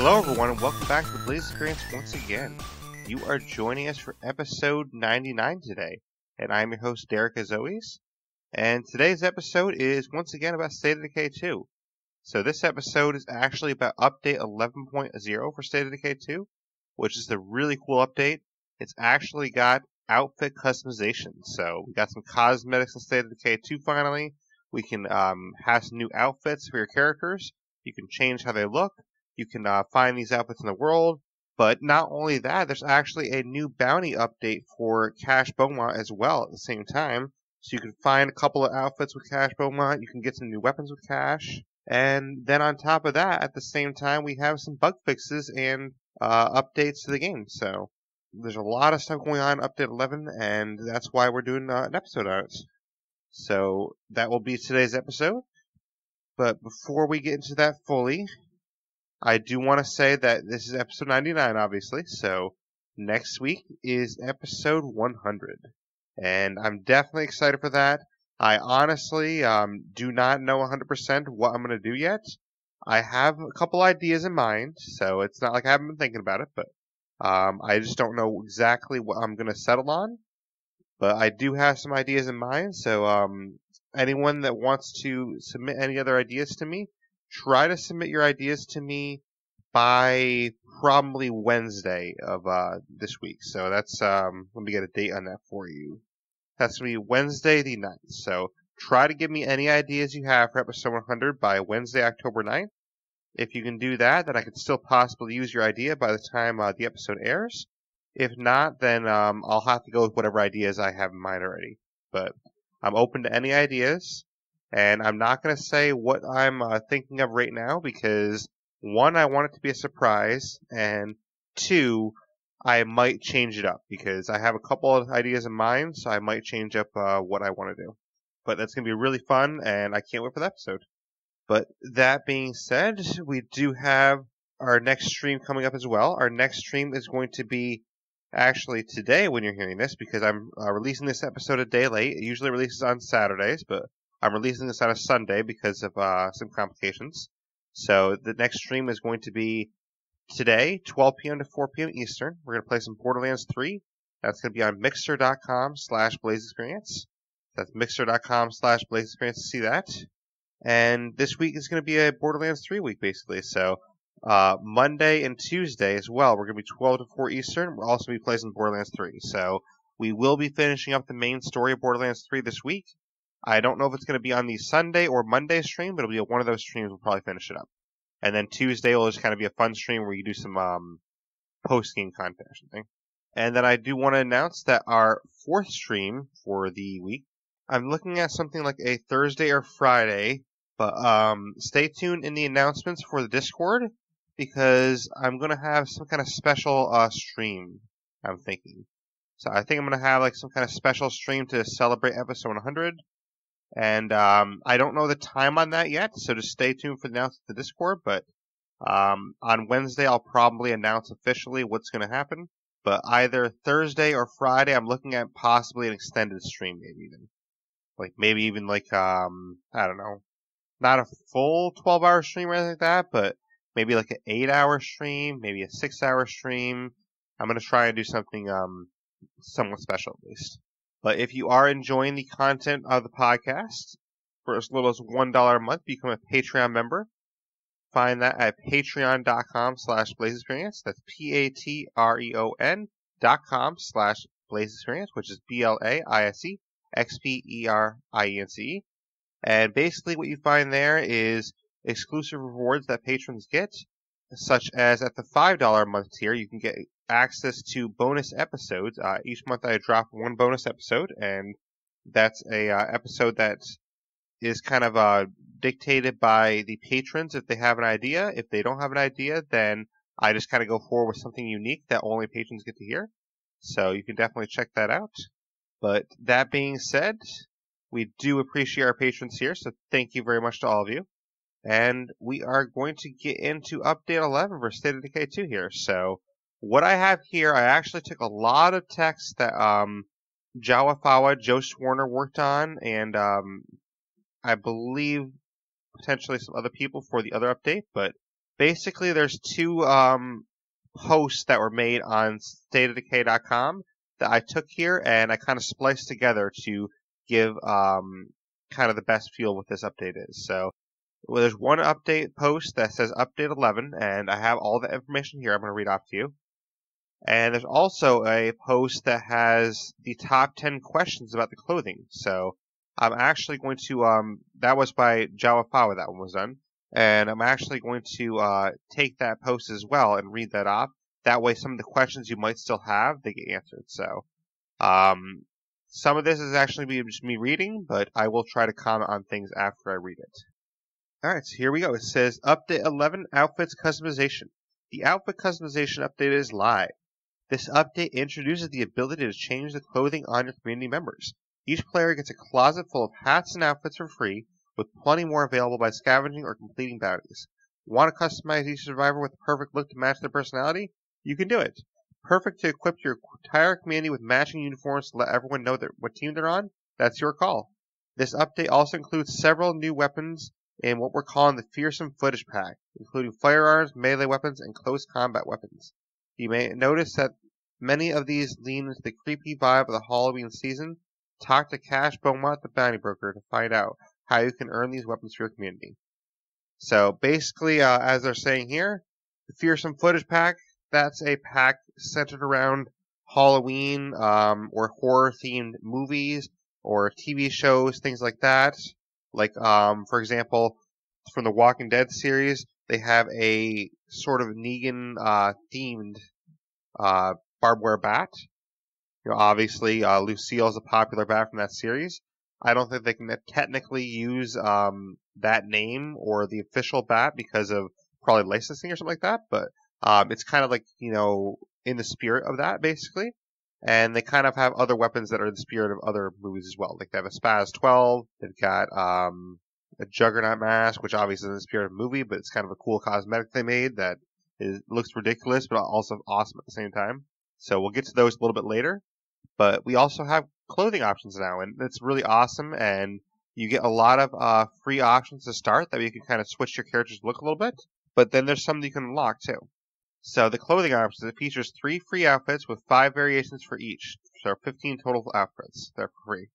Hello everyone and welcome back to the BlaiseXPerience once again. You are joining us for episode 99 today, and I'm your host Derreck as always. And today's episode is once again about State of Decay 2. So this episode is actually about update 11.0 for State of Decay 2, which is the really cool update. It's actually got outfit customization. So we got some cosmetics in State of Decay 2 finally. We can have some new outfits for your characters. You can change how they look. You can find these outfits in the world. But not only that, there's actually a new bounty update for Cash Beaumont as well at the same time. So you can find a couple of outfits with Cash Beaumont. You can get some new weapons with Cash. And then on top of that, at the same time, we have some bug fixes and updates to the game. So there's a lot of stuff going on in Update 11, and that's why we're doing an episode on it. So that will be today's episode. But before we get into that fully, I do want to say that this is episode 99, obviously. So next week is episode 100. And I'm definitely excited for that. I honestly do not know 100% what I'm going to do yet. I have a couple ideas in mind, so it's not like I haven't been thinking about it, but I just don't know exactly what I'm going to settle on. But I do have some ideas in mind, so anyone that wants to submit any other ideas to me, try to submit your ideas to me by probably Wednesday of this week. So that's, let me get a date on that for you. That's going to be Wednesday the 9th. So try to give me any ideas you have for episode 100 by Wednesday, October 9th. If you can do that, then I could still possibly use your idea by the time the episode airs. If not, then I'll have to go with whatever ideas I have in mind already. But I'm open to any ideas. And I'm not going to say what I'm thinking of right now because, one, I want it to be a surprise, and two, I might change it up because I have a couple of ideas in mind, so I might change up what I want to do. But that's going to be really fun, and I can't wait for the episode. But that being said, we do have our next stream coming up as well. Our next stream is going to be actually today when you're hearing this because I'm releasing this episode a day late. It usually releases on Saturdays, but I'm releasing this on a Sunday because of some complications. So the next stream is going to be today, 12 p.m. to 4 p.m. Eastern. We're going to play some Borderlands 3. That's going to be on mixer.com/BlaiseXPerience. That's mixer.com/BlaiseXperience to see that. And this week is going to be a Borderlands 3 week, basically. So Monday and Tuesday as well, we're going to be 12 to 4 Eastern. We'll also be playing some Borderlands 3. So we will be finishing up the main story of Borderlands 3 this week. I don't know if it's going to be on the Sunday or Monday stream, but it'll be one of those streams. We'll probably finish it up. And then Tuesday will just kind of be a fun stream where you do some post-game content or something. And then I do want to announce that our fourth stream for the week, I'm looking at something like a Thursday or Friday, but stay tuned in the announcements for the Discord because I'm going to have some kind of special stream, I'm thinking. So I think I'm going to have like some kind of special stream to celebrate episode 100. And I don't know the time on that yet, so just stay tuned for the announcement to the Discord. But on Wednesday, I'll probably announce officially what's going to happen. But either Thursday or Friday, I'm looking at possibly an extended stream, maybe even. Maybe even I don't know, not a full 12-hour stream or anything like that, but maybe like an 8-hour stream, maybe a 6-hour stream. I'm going to try and do something somewhat special at least. But if you are enjoying the content of the podcast, for as little as $1 a month, become a Patreon member. Find that at patreon.com/BlaiseXperience. That's patreon.com/BlaiseXperience, which is BlaiseXperience. And basically what you find there is exclusive rewards that patrons get, such as at the $5 a month tier, you can get access to bonus episodes. Each month I drop one bonus episode, and that's a episode that is kind of dictated by the patrons if they have an idea. If they don't have an idea, then I just kind of go forward with something unique that only patrons get to hear. So you can definitely check that out. But that being said, we do appreciate our patrons here, so thank you very much to all of you. And we are going to get into Update 11 for State of Decay 2 here. So what I have here, I actually took a lot of text that Jawafawa, Joe Swarner worked on, and I believe potentially some other people for the other update, but Basically, there's two posts that were made on stateofdecay.com that I took here and I kind of spliced together to give kind of the best feel what this update is. So there's one update post that says update 11, and I have all the information here. I'm going to read off to you. And there's also a post that has the top 10 questions about the clothing. So I'm actually going to, that was by Jawafawa, that one was done. And I'm actually going to take that post as well and read that off. That way some of the questions you might still have, they get answered. So some of this is actually just me reading, but I will try to comment on things after I read it. Alright, so here we go. It says Update 11 Outfits Customization. The outfit customization update is live. This update introduces the ability to change the clothing on your community members. Each player gets a closet full of hats and outfits for free, with plenty more available by scavenging or completing bounties. Want to customize each survivor with the perfect look to match their personality? You can do it. Perfect to equip your entire community with matching uniforms to let everyone know what team they're on? That's your call. This update also includes several new weapons in what we're calling the Fearsome Footage Pack, including firearms, melee weapons, and close combat weapons. You may notice that many of these lean into the creepy vibe of the Halloween season. Talk to Cash Beaumont, the bounty broker, to find out how you can earn these weapons for your community. So basically, as they're saying here, the Fearsome Footage Pack, that's a pack centered around Halloween or horror-themed movies or TV shows, things like that. Like, for example, from the Walking Dead series, they have a sort of Negan-themed barbed wire bat. Obviously, Lucille is a popular bat from that series. I don't think they can technically use that name or the official bat because of probably licensing or something like that, but it's kind of like, in the spirit of that, basically. And they kind of have other weapons that are in the spirit of other movies as well. Like they have a Spaz 12, they've got a Juggernaut mask, which obviously is in the spirit of the movie, but it's kind of a cool cosmetic they made that looks ridiculous, but also awesome at the same time. So we'll get to those a little bit later. But we also have clothing options now, and it's really awesome, and you get a lot of free options to start that way you can kind of switch your character's look a little bit. But then there's some that you can unlock too. So the clothing options, it features 3 free outfits with 5 variations for each. So 15 total outfits. They're free.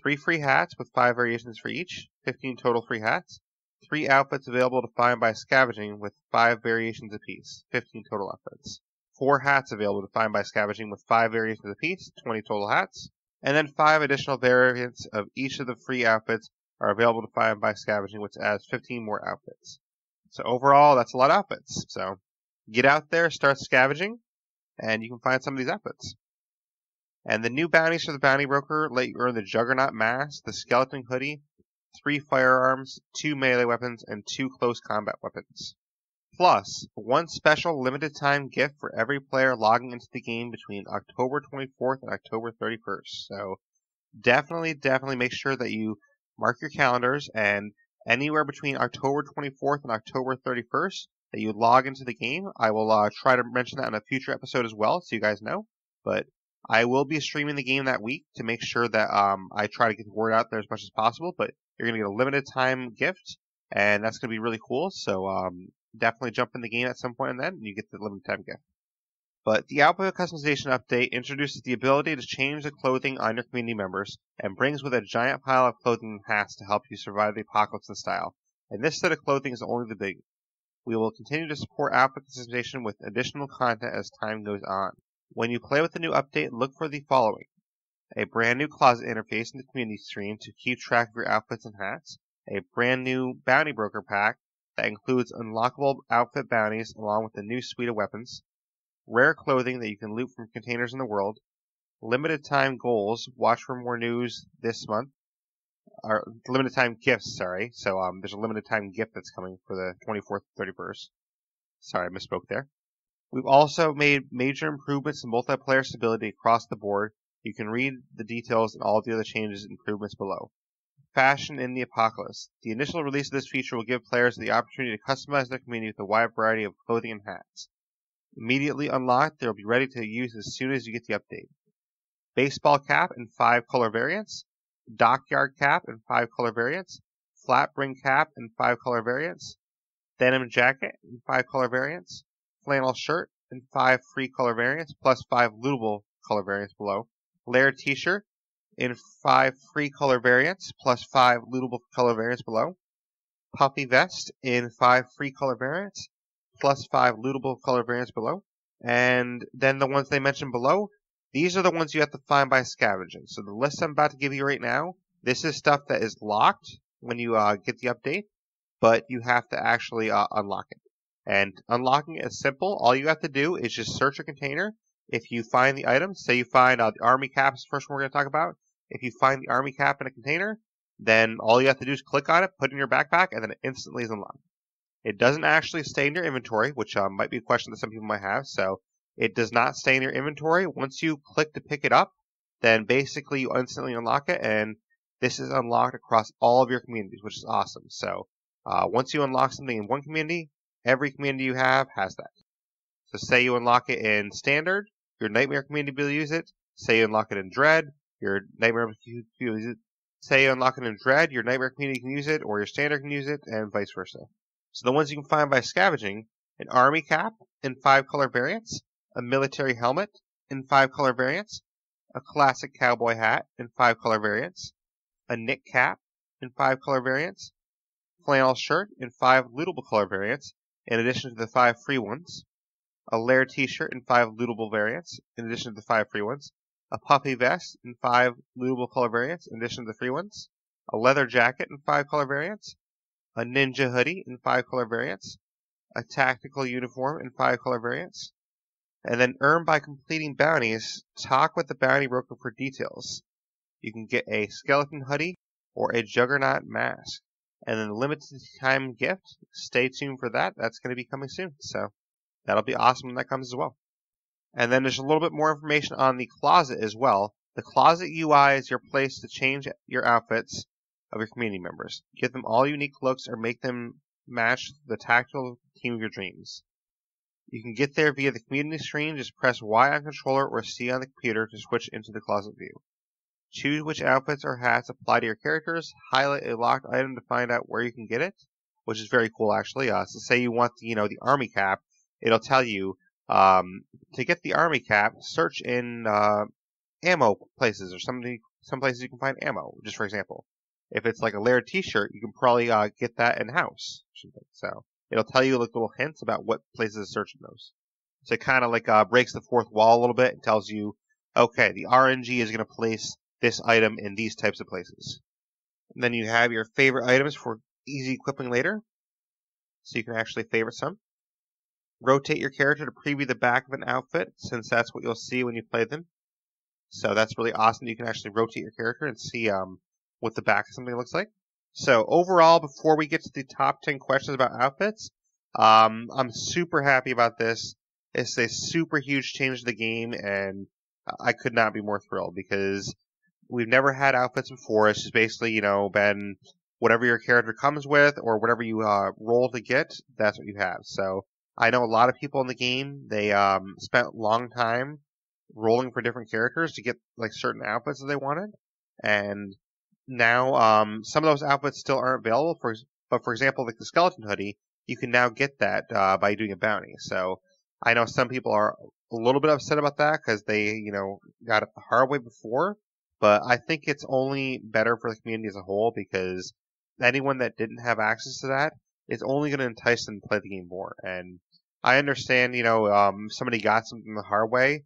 3 free hats with 5 variations for each. 15 total free hats. 3 outfits available to find by scavenging with 5 variations apiece. 15 total outfits. 4 hats available to find by scavenging with 5 variations apiece. 20 total hats. And then 5 additional variants of each of the free outfits are available to find by scavenging, which adds 15 more outfits. So overall, that's a lot of outfits. So get out there, start scavenging, and you can find some of these outfits. And the new bounties for the bounty broker let you earn the Juggernaut mask, the skeleton hoodie, 3 firearms, 2 melee weapons, and 2 close combat weapons. Plus, 1 special limited time gift for every player logging into the game between October 24th and October 31st. So definitely make sure that you mark your calendars, and anywhere between October 24th and October 31st that you log into the game. I will try to mention that in a future episode as well, so you guys know. But I will be streaming the game that week to make sure that I try to get the word out there as much as possible. But you're going to get a limited time gift, and that's going to be really cool. So definitely jump in the game at some point and then you get the limited time gift. But the outfit customization update introduces the ability to change the clothing on your community members and brings with it a giant pile of clothing and hats to help you survive the apocalypse in style. And this set of clothing is only the beginning. We will continue to support outfit customization with additional content as time goes on. When you play with the new update, look for the following: a brand new closet interface in the community stream to keep track of your outfits and hats, a brand new bounty broker pack that includes unlockable outfit bounties along with a new suite of weapons, rare clothing that you can loot from containers in the world, limited time goals, watch for more news this month, or limited time gifts, sorry. So there's a limited time gift that's coming for the 24th and 31st. Sorry, I misspoke there. We've also made major improvements in multiplayer stability across the board. You can read the details and all of the other changes and improvements below. Fashion in the Apocalypse. The initial release of this feature will give players the opportunity to customize their community with a wide variety of clothing and hats. Immediately unlocked, they will be ready to use as soon as you get the update. Baseball cap in 5 color variants, dockyard cap in 5 color variants, flat brim cap in 5 color variants, denim jacket in 5 color variants, flannel shirt in 5 free color variants, plus 5 lootable color variants below, layered t-shirt in 5 free color variants, plus 5 lootable color variants below, puffy vest in 5 free color variants, plus 5 lootable color variants below, and then the ones they mentioned below, these are the ones you have to find by scavenging. So the list I'm about to give you right now, this is stuff that is locked when you get the update, but you have to actually unlock it. And unlocking it is simple. All you have to do is just search a container. If you find the item, say you find the army cap is the first one we're going to talk about. If you find the army cap in a container, then all you have to do is click on it, put it in your backpack, and then it instantly is unlocked. It doesn't actually stay in your inventory, which might be a question that some people might have. So it does not stay in your inventory. Once you click to pick it up, then basically you instantly unlock it, and this is unlocked across all of your communities, which is awesome. So once you unlock something in one community, every community you have has that. So say you unlock it in Standard, your Nightmare community will use it. Say you unlock it in Dread, your Nightmare community will use it. Say you unlock it in Dread, your Nightmare community can use it, or your Standard can use it, and vice versa. So the ones you can find by scavenging, an army cap in 5 color variants, a military helmet in 5 color variants, a classic cowboy hat in 5 color variants, a knit cap in 5 color variants, flannel shirt in 5 lootable color variants, in addition to the 5 free ones, a layered t-shirt in 5 lootable variants, in addition to the 5 free ones, a puffy vest in 5 lootable color variants, in addition to the free ones, a leather jacket in 5 color variants, a ninja hoodie in 5 color variants, a tactical uniform in 5 color variants, and then earn by completing bounties. Talk with the bounty broker for details. You can get a skeleton hoodie or a juggernaut mask. And then the limited time gift, stay tuned for that. That's going to be coming soon. So that'll be awesome when that comes as well. And then there's a little bit more information on the closet as well. The closet UI is your place to change your outfits of your community members. Give them all unique looks or make them match the tactical team of your dreams. You can get there via the community screen. Just press Y on controller or C on the computer to switch into the closet view. Choose which outfits or hats apply to your characters. Highlight a locked item to find out where you can get it, which is very cool actually. So say you want the army cap, it'll tell you to get the army cap, search in ammo places or some places you can find ammo. Just for example, if it's like a layered T-shirt, you can probably get that in house. So it'll tell you like little hints about what places to search in those. So it kind of like breaks the fourth wall a little bit and tells you, okay, the RNG is going to place this item in these types of places. And then you have your favorite items for easy equipping later. So you can actually favorite some. Rotate your character to preview the back of an outfit, since that's what you'll see when you play them. So that's really awesome. You can actually rotate your character and see what the back of something looks like. So overall, before we get to the top 10 questions about outfits, I'm super happy about this. It's a super huge change to the game, and I could not be more thrilled because we've never had outfits before. It's just basically, been whatever your character comes with or whatever you roll to get, that's what you have. So I know a lot of people in the game, they spent a long time rolling for different characters to get like certain outfits that they wanted. And now some of those outfits still aren't available. But for example, like the skeleton hoodie, you can now get that by doing a bounty. So I know some people are a little bit upset about that because they, got it the hard way before. But I think it's only better for the community as a whole because anyone that didn't have access to that is only going to entice them to play the game more. And I understand, somebody got something the hard way,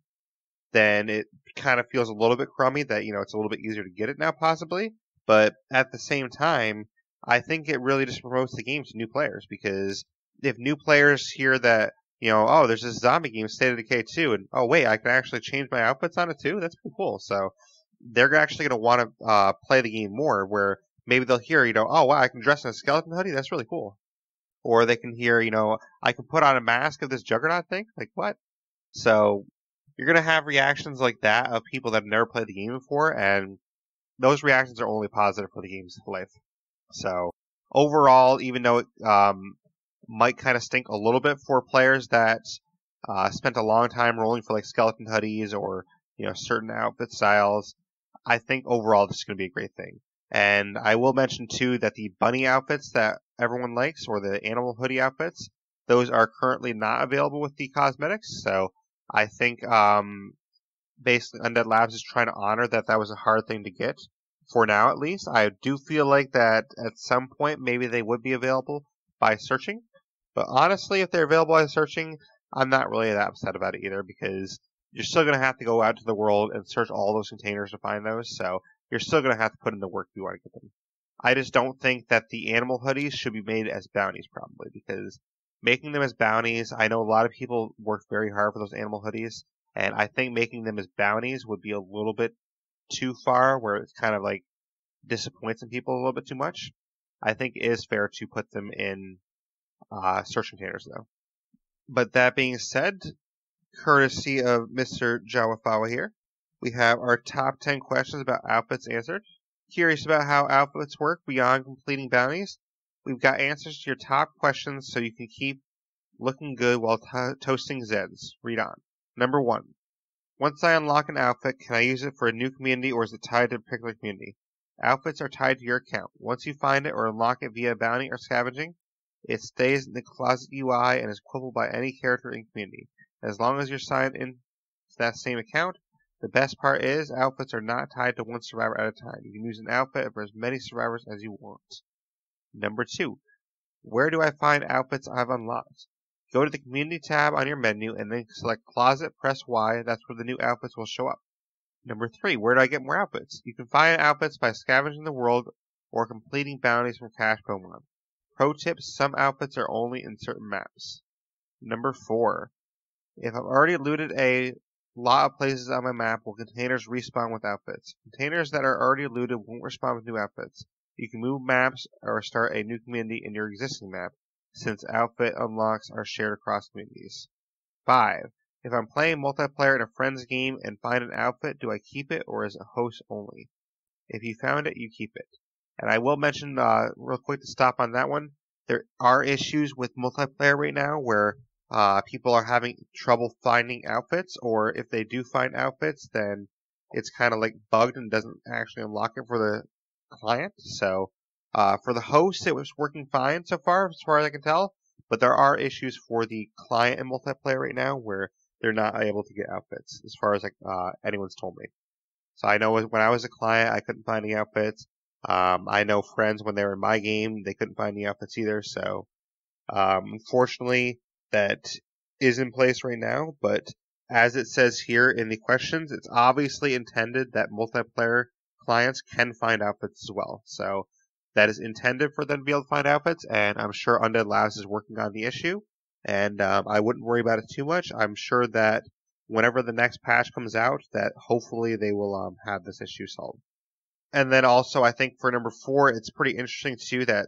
then it kind of feels a little bit crummy that, it's a little bit easier to get it now possibly. But at the same time, I think it really just promotes the game to new players because if new players hear that, oh, there's this zombie game, State of Decay 2, and oh, wait, I can actually change my outfits on it too? That's pretty cool. So they're actually going to want to play the game more where maybe they'll hear, oh, wow, I can dress in a skeleton hoodie? That's really cool. Or they can hear, I can put on a mask of this juggernaut thing? Like, what? So you're going to have reactions like that of people that have never played the game before, and those reactions are only positive for the game's life. So overall, even though it might kind of stink a little bit for players that spent a long time rolling for like skeleton hoodies or certain outfit styles, I think overall this is going to be a great thing. And I will mention too that the bunny outfits that everyone likes, or the animal hoodie outfits, those are currently not available with the cosmetics. So I think basically Undead Labs is trying to honor that that was a hard thing to get, for now at least. I do feel like that at some point maybe they would be available by searching. But honestly, if they're available by searching, I'm not really that upset about it either, because you're still going to have to go out to the world and search all those containers to find those. So you're still going to have to put in the work if you want to get them. I just don't think that the animal hoodies should be made as bounties, probably, because making them as bounties, I know a lot of people work very hard for those animal hoodies, and I think making them as bounties would be a little bit too far, where it's kind of like disappoints some people a little bit too much. I think it is fair to put them in search containers, though. But that being said, courtesy of Mr. Jawafawa here, we have our top 10 questions about outfits answered. Curious about how outfits work beyond completing bounties? We've got answers to your top questions so you can keep looking good while toasting Zeds. Read on. Number 1. Once I unlock an outfit, can I use it for a new community, or is it tied to a particular community? Outfits are tied to your account. Once you find it or unlock it via bounty or scavenging, it stays in the closet UI and is equipable by any character in community. As long as you're signed in to that same account, the best part is outfits are not tied to one survivor at a time. You can use an outfit for as many survivors as you want. Number 2. Where do I find outfits I've unlocked? Go to the Community tab on your menu and then select Closet, press Y. That's where the new outfits will show up. Number 3. Where do I get more outfits? You can find outfits by scavenging the world or completing bounties from Cash Beaumont. Pro tips, some outfits are only in certain maps. Number 4. If I've already looted a lot of places on my map, will containers respawn with outfits? Containers that are already looted won't respawn with new outfits. You can move maps or start a new community in your existing map, since outfit unlocks are shared across communities. 5. If I'm playing multiplayer in a friend's game and find an outfit, do I keep it or is it host only? If you found it, you keep it. And I will mention real quick to stop on that one, there are issues with multiplayer right now where people are having trouble finding outfits, or if they do find outfits, then it's kind of like bugged and doesn't actually unlock it for the client. So for the host, it was working fine so far as I can tell, but there are issues for the client in multiplayer right now where they're not able to get outfits, as far as anyone's told me. So I know when I was a client, I couldn't find any outfits. I know friends when they were in my game, they couldn't find any outfits either. So unfortunately, that is in place right now. But as it says here in the questions, it's obviously intended that multiplayer clients can find outfits as well. So that is intended for them to be able to find outfits, and I'm sure Undead Labs is working on the issue. And I wouldn't worry about it too much. I'm sure that whenever the next patch comes out, that hopefully they will have this issue solved. And then also, I think for number 4, it's pretty interesting too that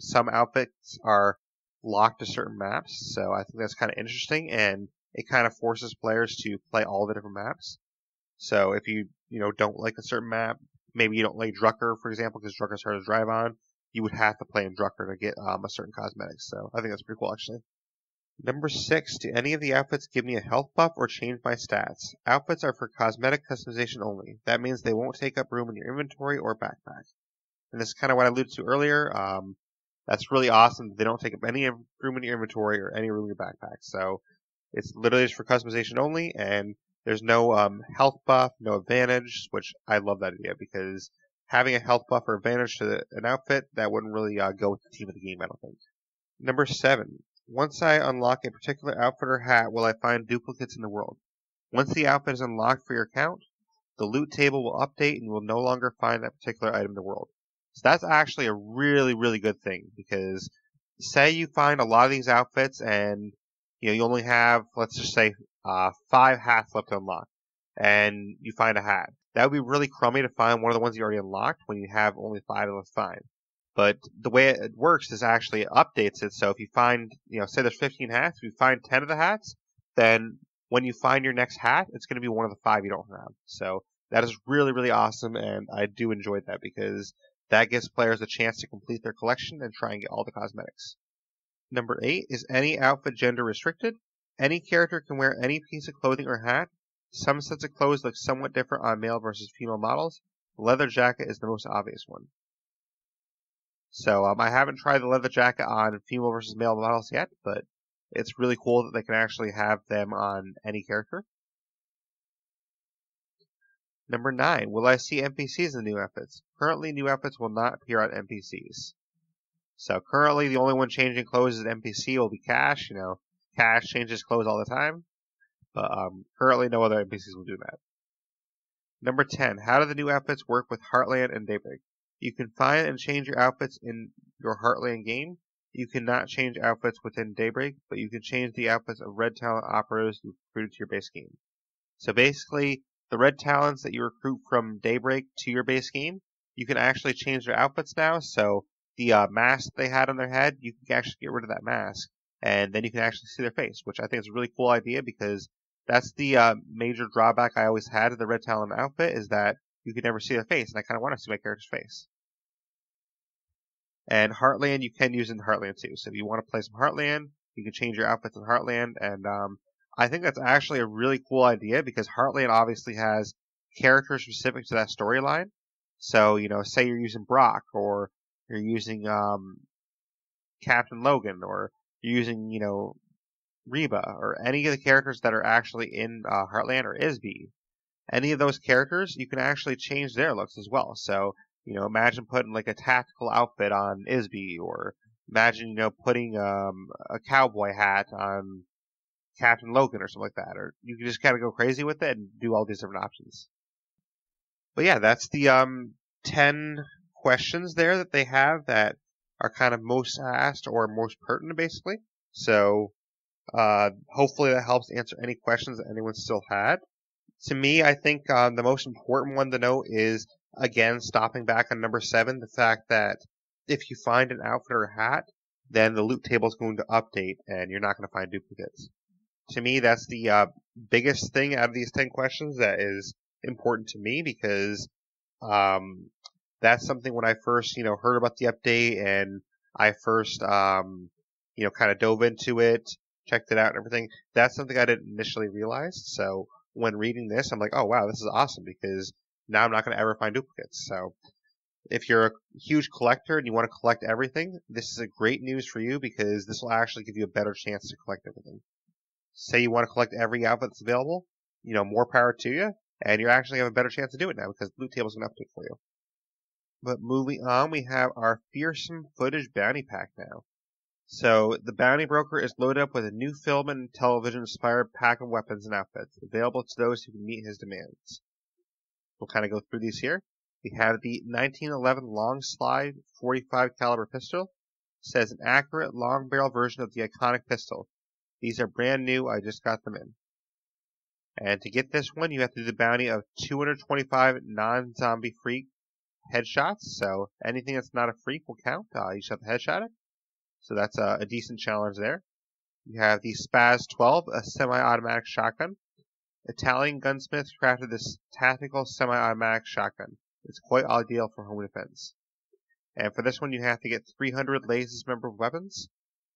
some outfits are locked to certain maps. So I think that's kind of interesting, and it kind of forces players to play all the different maps. So if you don't like a certain map, maybe you don't like Drucker, for example, because Drucker's hard to drive on, you would have to play in Drucker to get a certain cosmetics. So I think that's pretty cool, actually. Number 6, do any of the outfits give me a health buff or change my stats? Outfits are for cosmetic customization only. That means they won't take up room in your inventory or backpack. And this is kind of what I alluded to earlier. That's really awesome. They don't take up any room in your inventory or any room in your backpack. So it's literally just for customization only, and there's no health buff, no advantage, which I love that idea, because having a health buff or advantage to an outfit, that wouldn't really go with the theme of the game, I don't think. Number 7. Once I unlock a particular outfit or hat, will I find duplicates in the world? Once the outfit is unlocked for your account, the loot table will update and you will no longer find that particular item in the world. So that's actually a really, really good thing, because say you find a lot of these outfits and you only have, let's just say, 5 hats left to unlock, and you find a hat. That would be really crummy to find one of the ones you already unlocked when you have only 5 left to find. But the way it works is actually it updates it. So if you find, say there's 15 hats, if you find 10 of the hats, then when you find your next hat, it's going to be one of the 5 you don't have. So that is really, really awesome, and I do enjoy that, because that gives players a chance to complete their collection and try and get all the cosmetics. Number 8, is any outfit gender restricted? Any character can wear any piece of clothing or hat. Some sets of clothes look somewhat different on male versus female models. Leather jacket is the most obvious one. So I haven't tried the leather jacket on female versus male models yet, but it's really cool that they can actually have them on any character. Number 9, will I see NPCs in the new outfits? Currently, new outfits will not appear on NPCs. So currently, the only one changing clothes as an NPC will be Cash. Cash changes clothes all the time, but currently no other NPCs will do that. Number 10, how do the new outfits work with Heartland and Daybreak? You can find and change your outfits in your Heartland game. You cannot change outfits within Daybreak, but you can change the outfits of Red Talent operators you recruited to your base game. So basically, the Red Talents that you recruit from Daybreak to your base game, you can actually change their outfits now. So the mask they had on their head, you can actually get rid of that mask, and then you can actually see their face, which I think is a really cool idea because that's the major drawback I always had of the Red Talon outfit is that you could never see their face, and I kind of want to see my character's face. And Heartland, you can use in Heartland too. So if you want to play some Heartland, you can change your outfits in Heartland, and I think that's actually a really cool idea because Heartland obviously has characters specific to that storyline. So, say you're using Brock, or you're using Captain Logan, or you're using, Reba, or any of the characters that are actually in Heartland or Isby. Any of those characters, you can actually change their looks as well. So, imagine putting like a tactical outfit on Isby, or imagine, putting a cowboy hat on Captain Logan or something like that. Or you can just kind of go crazy with it and do all these different options. But yeah, that's the 10 questions there that they have that are kind of most asked or most pertinent, basically. So hopefully that helps answer any questions that anyone still had. To me, I think the most important one to note is, again, stopping back on number 7, the fact that if you find an outfit or a hat, then the loot table is going to update and you're not going to find duplicates. To me, that's the biggest thing out of these 10 questions that is important to me because that's something when I first, heard about the update and I first, kind of dove into it, checked it out and everything, that's something I didn't initially realize. So when reading this, I'm like, oh wow, this is awesome because now I'm not going to ever find duplicates. So if you're a huge collector and you want to collect everything, this is a great news for you because this will actually give you a better chance to collect everything. Say you want to collect every outfit that's available, more power to you, and you actually have a better chance to do it now because the loot table is going to update for you. But moving on, we have our Fearsome Footage Bounty Pack now. So the Bounty Broker is loaded up with a new film and television-inspired pack of weapons and outfits, available to those who can meet his demands. We'll kind of go through these here. We have the 1911 Long Slide 45 caliber pistol. It says an accurate long barrel version of the iconic pistol. These are brand new, I just got them in. And to get this one, you have to do the bounty of 225 non-zombie freak headshots. So anything that's not a freak will count. You just have to headshot it. So that's a decent challenge there. You have the Spaz 12, a semi-automatic shotgun. Italian gunsmiths crafted this tactical semi-automatic shotgun. It's quite ideal for home defense. And for this one, you have to get 300 Blaise dismembered weapons.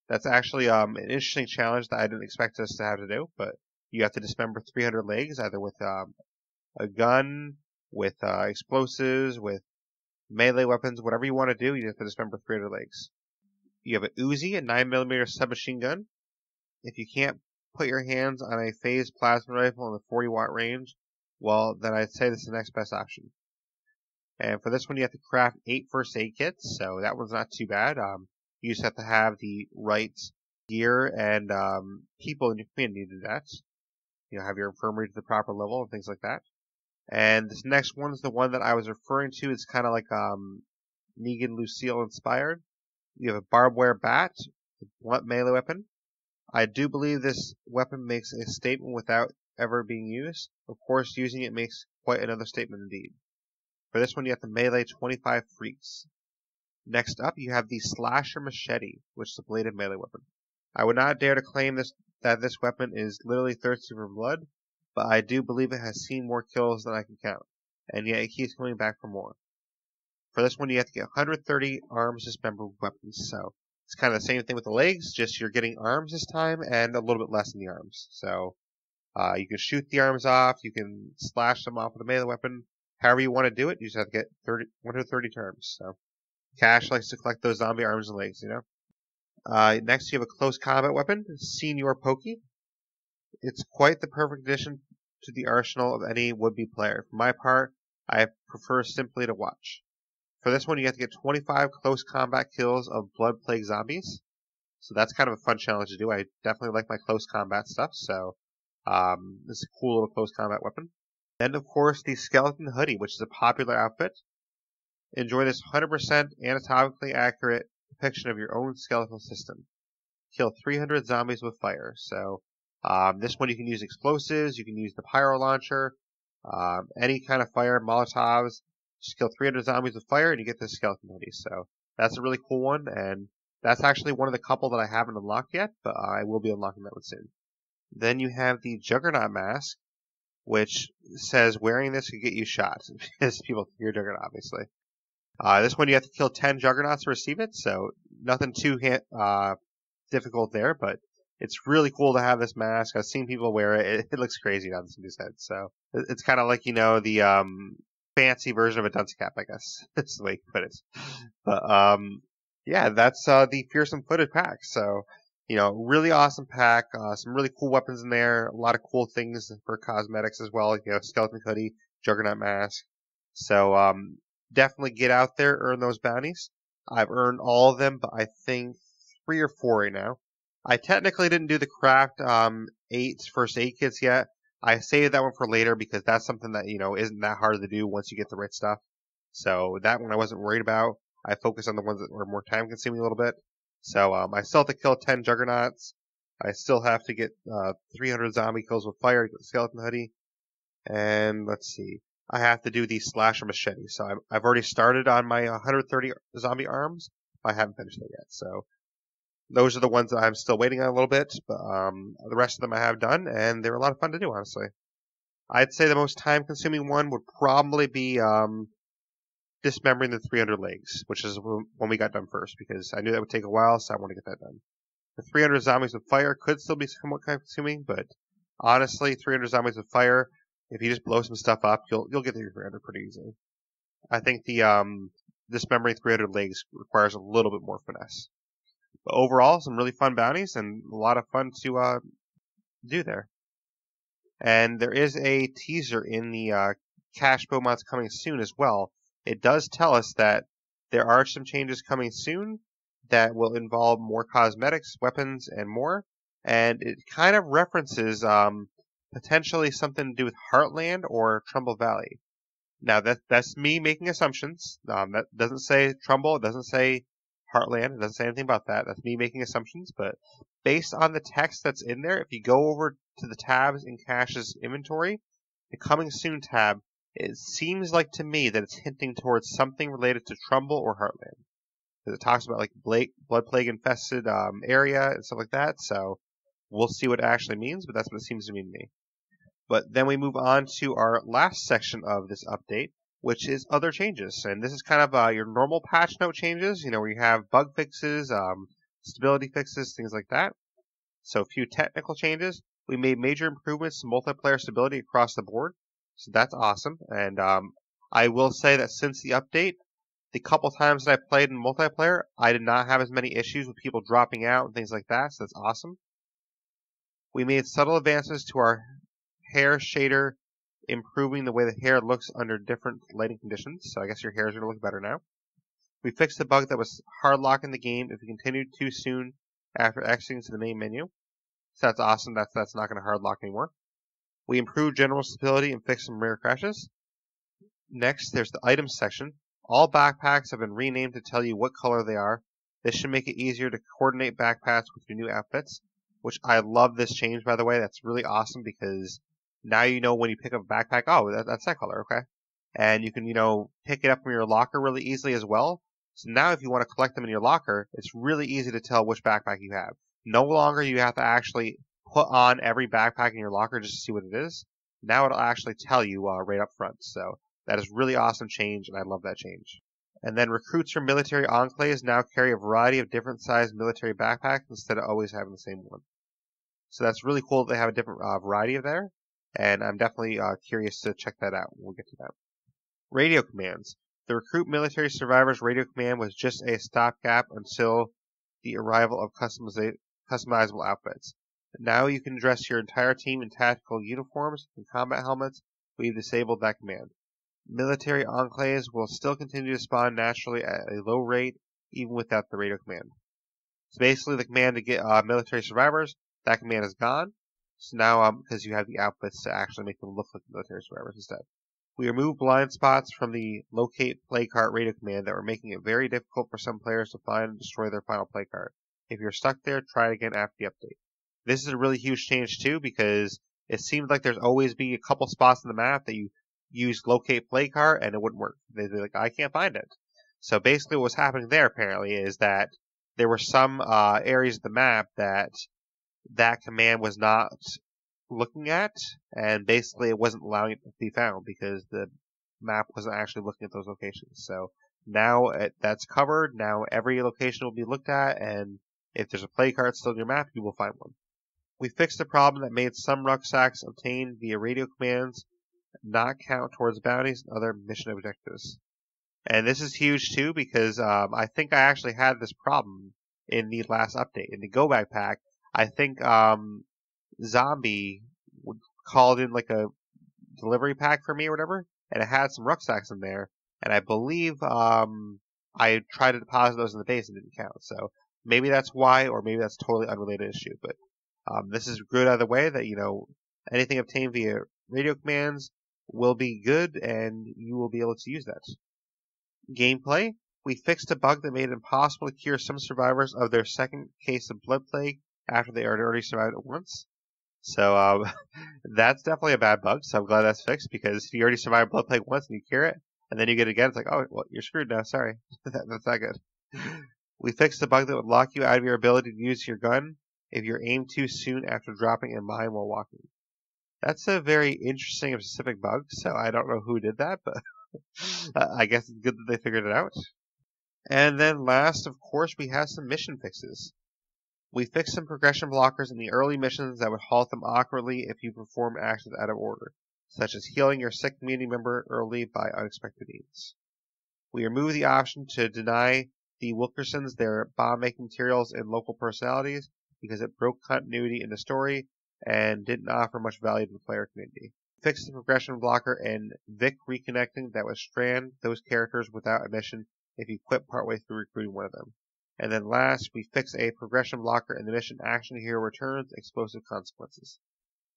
That's actually an interesting challenge that I didn't expect us to have to do, but you have to dismember 300 legs, either with a gun, with explosives, with melee weapons, whatever you want to do, you have to dismember 300 legs. You have an Uzi, a 9mm submachine gun. If you can't put your hands on a phased plasma rifle in the 40-watt range, well, then I'd say this is the next best option. And for this one, you have to craft 8 first aid kits, so that one's not too bad. You just have to have the right gear and people in your community to do that. Have your infirmary to the proper level and things like that. And this next one is the one that I was referring to. It's kind of like Negan Lucille inspired. You have a barbed wire bat, a blunt melee weapon. I do believe this weapon makes a statement without ever being used. Of course, using it makes quite another statement indeed. For this one, you have to melee 25 freaks. Next up, you have the Slasher Machete, which is a bladed melee weapon. I would not dare to claim that this weapon is literally thirsty for blood, but I do believe it has seen more kills than I can count, and yet it keeps coming back for more. For this one, you have to get 130 arms dismembered weapons, so it's kind of the same thing with the legs, just you're getting arms this time and a little bit less in the arms. So you can shoot the arms off, you can slash them off with a melee weapon, however you want to do it, you just have to get 130 terms. So Cash likes to collect those zombie arms and legs, you know. Next, you have a close combat weapon, Senior Pokey. It's quite the perfect addition to the arsenal of any would-be player. For my part, I prefer simply to watch. For this one, you have to get 25 close combat kills of Blood Plague zombies. So that's kind of a fun challenge to do. I definitely like my close combat stuff, so this is a cool little close combat weapon. Then, of course, the Skeleton Hoodie, which is a popular outfit. Enjoy this 100% anatomically accurate depiction of your own skeletal system. Kill 300 zombies with fire. So this one you can use explosives, you can use the pyro launcher, any kind of fire, Molotovs. Just kill 300 zombies with fire and you get this Skeleton Hoodie. So that's a really cool one, and that's actually one of the couple that I haven't unlocked yet, but I will be unlocking that one soon. Then you have the Juggernaut Mask, which says wearing this could get you shot, because people think you're Juggernaut, obviously. This one you have to kill 10 Juggernauts to receive it, so nothing too difficult there, but it's really cool to have this mask. I've seen people wear it. It looks crazy on somebody's head, so it's kind of like, you know, the fancy version of a dunce cap, I guess. That's the way you can put it. But yeah, that's the Fearsome Footed pack. So, you know, really awesome pack. Some really cool weapons in there. A lot of cool things for cosmetics as well. You know, Skeleton Hoodie, Juggernaut Mask. So definitely get out there, earn those bounties. I've earned all of them, but I think 3 or 4 right now. I technically didn't do the craft 8 first aid kits yet. I saved that one for later because that's something that, you know, isn't that hard to do once you get the right stuff. So that one I wasn't worried about. I focused on the ones that were more time consuming a little bit. So I still have to kill 10 Juggernauts. I still have to get 300 zombie kills with fire to get the Skeleton Hoodie. And let's see. I have to do the Slasher Machete. So I've already started on my 130 zombie arms. I haven't finished it yet. So those are the ones that I'm still waiting on a little bit. But the rest of them I have done, and they're a lot of fun to do, honestly. I'd say the most time consuming one would probably be dismembering the 300 legs, which is when we got done first, because I knew that would take a while, so I want to get that done. The 300 zombies with fire could still be somewhat time consuming, but honestly, 300 zombies with fire, if you just blow some stuff up, you'll get to your 300 pretty easily. I think the dismembering 300 legs requires a little bit more finesse. But overall, some really fun bounties and a lot of fun to do there. And there is a teaser in the Cash Beaumont's coming soon as well. It does tell us that there are some changes coming soon that will involve more cosmetics, weapons, and more. And it kind of references potentially something to do with Heartland or Trumbull Valley. Now, that's me making assumptions. That doesn't say Trumbull. It doesn't say Heartland. It doesn't say anything about that. That's me making assumptions. But based on the text that's in there, if you go over to the tabs in Cash's inventory, the Coming Soon tab, it seems like to me that it's hinting towards something related to Trumbull or Heartland. Because it talks about like blood plague infested area and stuff like that. So we'll see what it actually means, but that's what it seems to mean to me. But then we move on to our last section of this update, which is other changes. And this is kind of your normal patch note changes, you know, where you have bug fixes, stability fixes, things like that. So a few technical changes. We made major improvements to multiplayer stability across the board. So that's awesome. And I will say that since the update, the couple times that I played in multiplayer, I did not have as many issues with people dropping out and things like that. So that's awesome. We made subtle advances to our hair shader, improving the way the hair looks under different lighting conditions. So I guess your hair is going to look better now. We fixed the bug that was hard locking the game if you continued too soon after exiting to the main menu. So that's awesome. That's not going to hard lock anymore. We improved general stability and fixed some rare crashes. Next, there's the items section. All backpacks have been renamed to tell you what color they are. This should make it easier to coordinate backpacks with your new outfits, which I love this change, by the way. That's really awesome because now you know when you pick up a backpack, oh, that's that color, okay? And you can, you know, pick it up from your locker really easily as well. So now if you want to collect them in your locker, it's really easy to tell which backpack you have. No longer you have to actually put on every backpack in your locker just to see what it is. Now it'll actually tell you right up front. So that is really awesome change, and I love that change. And then recruits from military enclaves now carry a variety of different sized military backpacks instead of always having the same one. So that's really cool that they have a different variety of there, and I'm definitely curious to check that out when we get to that. Radio commands. The recruit military survivors radio command was just a stopgap until the arrival of customizable outfits. Now you can dress your entire team in tactical uniforms and combat helmets. We've disabled that command. Military enclaves will still continue to spawn naturally at a low rate, even without the radio command. So basically, the command to get military survivors, that command is gone. So now, because you have the outfits to actually make them look like military survivors instead. We removed blind spots from the locate play card radio command that were making it very difficult for some players to find and destroy their final play card. If you're stuck there, try it again after the update. This is a really huge change too, because it seemed like there's always be a couple spots in the map that you use locate play card and it wouldn't work. They'd be like, I can't find it. So basically what's happening there apparently is that there were some areas of the map that command was not looking at, and basically it wasn't allowing it to be found because the map wasn't actually looking at those locations. So now that's covered. Now every location will be looked at, and if there's a play card still in your map, you will find one. We fixed a problem that made some rucksacks obtained via radio commands not count towards bounties and other mission objectives. And this is huge too, because I think I actually had this problem in the last update. In the Go Back pack, I think Zombie called in like a delivery pack for me or whatever, and it had some rucksacks in there, and I believe I tried to deposit those in the base and didn't count. So maybe that's why, or maybe that's a totally unrelated issue. But this is good either way, that anything obtained via radio commands will be good, and you will be able to use that. Gameplay. We fixed a bug that made it impossible to cure some survivors of their second case of blood plague after they had already survived it once. So that's definitely a bad bug, so I'm glad that's fixed, because if you already survived blood plague once and you cure it, and then you get it again, it's like, oh, well, you're screwed now, sorry. That's not good. We fixed a bug that would lock you out of your ability to use your gun if you're aimed too soon after dropping a mine while walking. That's a very interesting and specific bug, so I don't know who did that, but I guess it's good that they figured it out. And then last, of course, we have some mission fixes. We fixed some progression blockers in the early missions that would halt them awkwardly if you perform actions out of order, such as healing your sick community member early by unexpected means. We removed the option to deny the Wilkersons their bomb-making materials and local personalities because it broke continuity in the story and didn't offer much value to the player community. We fixed the progression blocker in Vic reconnecting that would strand those characters without a mission if you quit partway through recruiting one of them. And then last, we fix a progression blocker in the mission Action Hero Returns Explosive Consequences.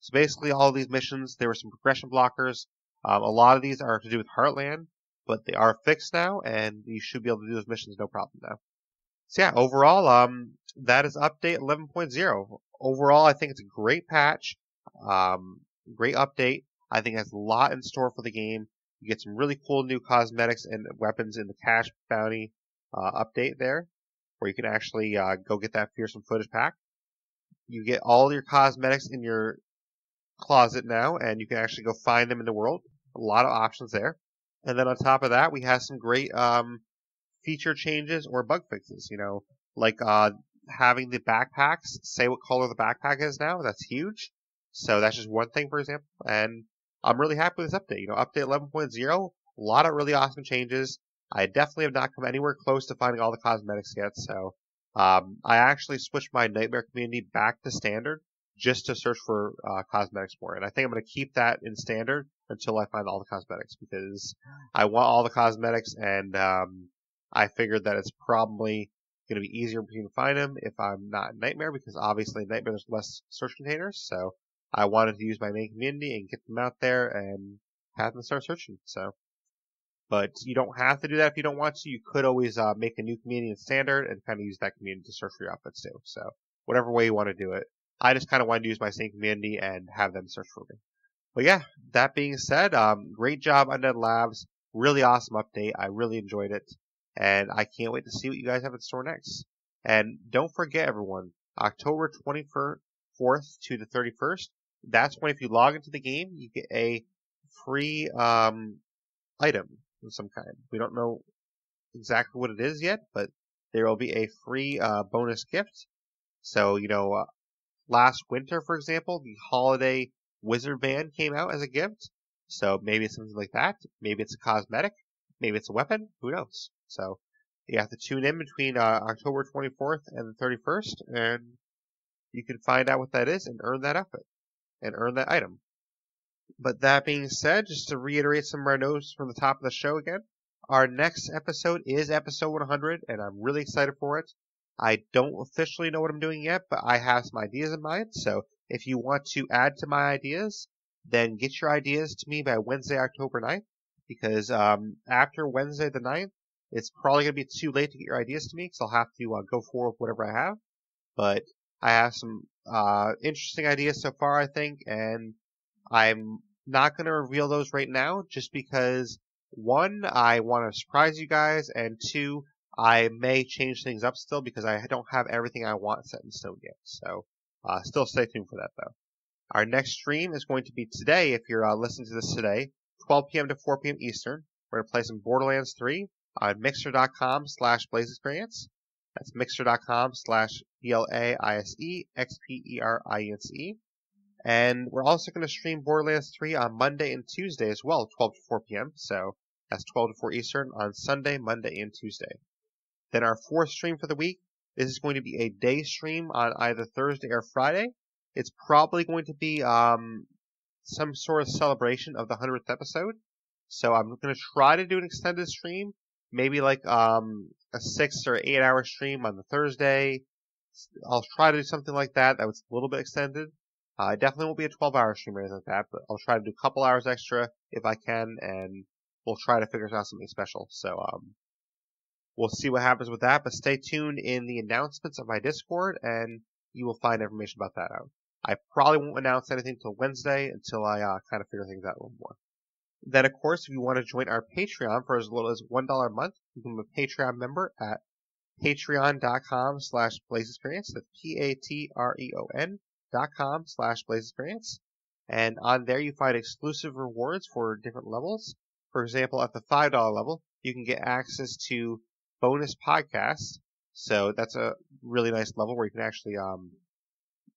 So basically all of these missions, there were some progression blockers. A lot of these are to do with Heartland, but they are fixed now, and you should be able to do those missions no problem now. So yeah, overall, that is update 11.0. Overall, I think it's a great patch, great update. I think it has a lot in store for the game. You get some really cool new cosmetics and weapons in the Cash Bounty update there, where you can actually go get that fearsome footage pack. You get all your cosmetics in your closet now, and you can actually go find them in the world. A lot of options there. And then on top of that, we have some great feature changes or bug fixes. Like having the backpacks say what color the backpack is now. That's huge. So that's just one thing, for example. And I'm really happy with this update. Update 11.0, a lot of really awesome changes. I definitely have not come anywhere close to finding all the cosmetics yet, so I actually switched my Nightmare community back to Standard just to search for cosmetics more, and I think I'm going to keep that in Standard until I find all the cosmetics, because I want all the cosmetics, and I figured that it's probably going to be easier for me to find them if I'm not in Nightmare, because obviously in Nightmare there's less search containers, so I wanted to use my main community and get them out there and have them start searching, so. But you don't have to do that if you don't want to. You could always make a new community in Standard and kind of use that community to search for your outfits too. So whatever way you want to do it. I just kind of wanted to use my same community and have them search for me. But yeah, that being said, great job Undead Labs. Really awesome update. I really enjoyed it. And I can't wait to see what you guys have in store next. And don't forget, everyone, October 24th to the 31st, that's when if you log into the game, you get a free item of some kind. We don't know exactly what it is yet, but there will be a free bonus gift. So, last winter, for example, the Holiday Wizard Band came out as a gift. So maybe it's something like that. Maybe it's a cosmetic. Maybe it's a weapon. Who knows? So you have to tune in between October 24th and the 31st, and you can find out what that is and earn that outfit and earn that item. But that being said, just to reiterate some of our notes from the top of the show again, our next episode is episode 100, and I'm really excited for it. I don't officially know what I'm doing yet, but I have some ideas in mind. So if you want to add to my ideas, then get your ideas to me by Wednesday, October 9th, because after Wednesday the 9th, it's probably going to be too late to get your ideas to me, because I'll have to go forward with whatever I have. But I have some interesting ideas so far, I think, and I'm not going to reveal those right now just because, one, I want to surprise you guys, and two, I may change things up still because I don't have everything I want set in stone yet. So still stay tuned for that, though. Our next stream is going to be today, if you're listening to this today, 12 p.m. to 4 p.m. Eastern. We're going to play some Borderlands 3 on mixer.com/BlaiseXPerience. That's mixer.com/BlaiseXPerience. And we're also going to stream Borderlands 3 on Monday and Tuesday as well, 12 to 4 p.m. So that's 12 to 4 Eastern on Sunday, Monday, and Tuesday. Then our fourth stream for the week, this is going to be a day stream on either Thursday or Friday. It's probably going to be some sort of celebration of the 100th episode. So I'm going to try to do an extended stream, maybe like a 6 or 8 hour stream on the Thursday. I'll try to do something like that that was a little bit extended. It definitely won't be a 12-hour stream or anything like that, but I'll try to do a couple hours extra if I can, and we'll try to figure out something special. So we'll see what happens with that, but stay tuned in the announcements of my Discord, and you will find information about that out. I probably won't announce anything until Wednesday until I kind of figure things out a little more. Then, of course, if you want to join our Patreon for as little as $1 a month, you can become a Patreon member at patreon.com/BlaiseXPerience. That's patreon.com/BlaiseXPerience. And on there you find exclusive rewards for different levels. For example, at the $5 level, you can get access to bonus podcasts. So that's a really nice level where you can actually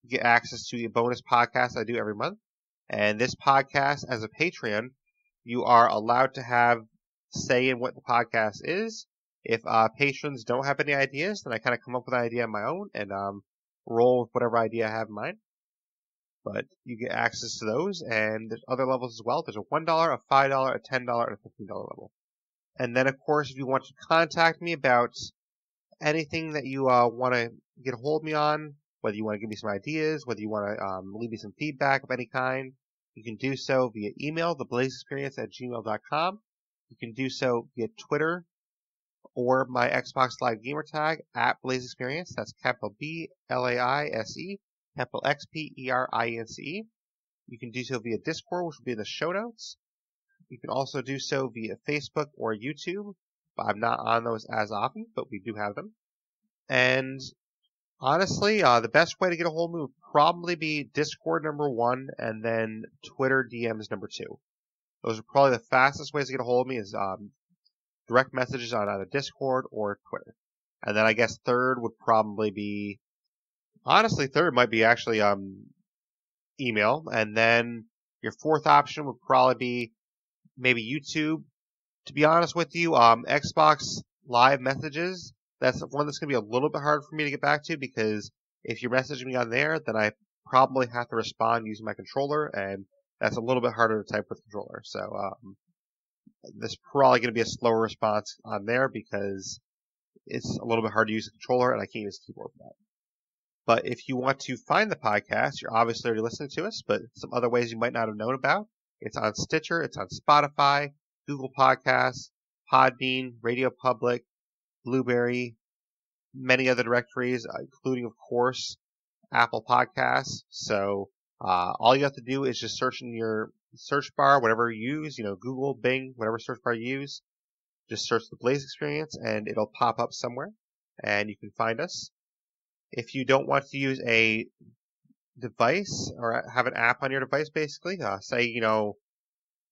get access to a bonus podcast I do every month. And this podcast, as a Patreon, you are allowed to have say in what the podcast is. If patrons don't have any ideas, then I kind of come up with an idea on my own and roll with whatever idea I have in mind. But you get access to those, and there's other levels as well. There's a $1, a $5, a $10, and a $15 level. And then, of course, if you want to contact me about anything that you want to get a hold of me on, whether you want to give me some ideas, whether you want to leave me some feedback of any kind, you can do so via email, theblaisexperience@gmail.com. You can do so via Twitter or my Xbox Live gamertag at BlaiseXPerience. That's capital B Laise, capital XPerience. You can do so via Discord, which will be in the show notes. You can also do so via Facebook or YouTube. I'm not on those as often, but we do have them. And honestly, the best way to get a hold of me would probably be Discord number 1 and then Twitter DMs number 2. Those are probably the fastest ways to get a hold of me is direct messages on either Discord or Twitter. And then I guess third would probably be, honestly, third might be actually email. And then your fourth option would probably be maybe YouTube. To be honest with you, Xbox Live messages, that's one that's going to be a little bit hard for me to get back to because if you're messaging me on there, then I probably have to respond using my controller, and that's a little bit harder to type with controller. So this is probably going to be a slower response on there because it's a little bit hard to use the controller, and I can't use the keyboard for that. But if you want to find the podcast, you're obviously already listening to us, but some other ways you might not have known about. It's on Stitcher, it's on Spotify, Google Podcasts, Podbean, Radio Public, Blueberry, many other directories, including, of course, Apple Podcasts. So all you have to do is just search in your search bar, whatever you use, Google, Bing, whatever search bar you use. Just search the BlaiseXPerience, and it'll pop up somewhere, and you can find us. If you don't want to use a device or have an app on your device, basically, say,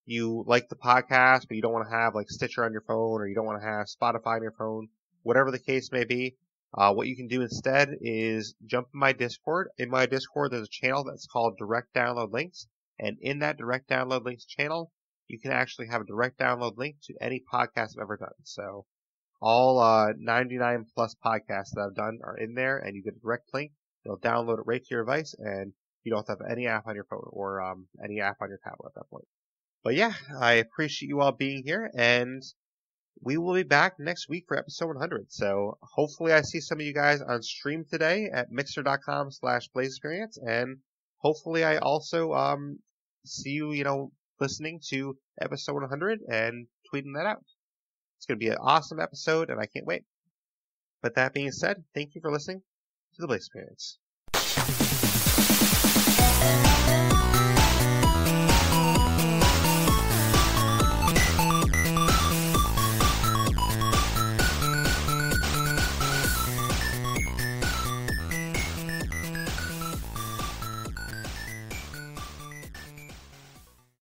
you like the podcast, but you don't want to have like Stitcher on your phone, or you don't want to have Spotify on your phone, whatever the case may be, what you can do instead is jump in my Discord. In my Discord, there's a channel that's called Direct Download Links, and in that Direct Download Links channel, you can actually have a direct download link to any podcast I've ever done. So all 99 plus podcasts that I've done are in there, and you get a direct link. You'll download it right to your device, and you don't have any app on your phone or any app on your tablet at that point. But yeah, I appreciate you all being here, and we will be back next week for episode 100. So hopefully I see some of you guys on stream today at mixer.com/BlaiseXPerience, and hopefully I also see you, listening to episode 100 and tweeting that out. It's going to be an awesome episode, and I can't wait. But that being said, thank you for listening to the BlaiseXPerience.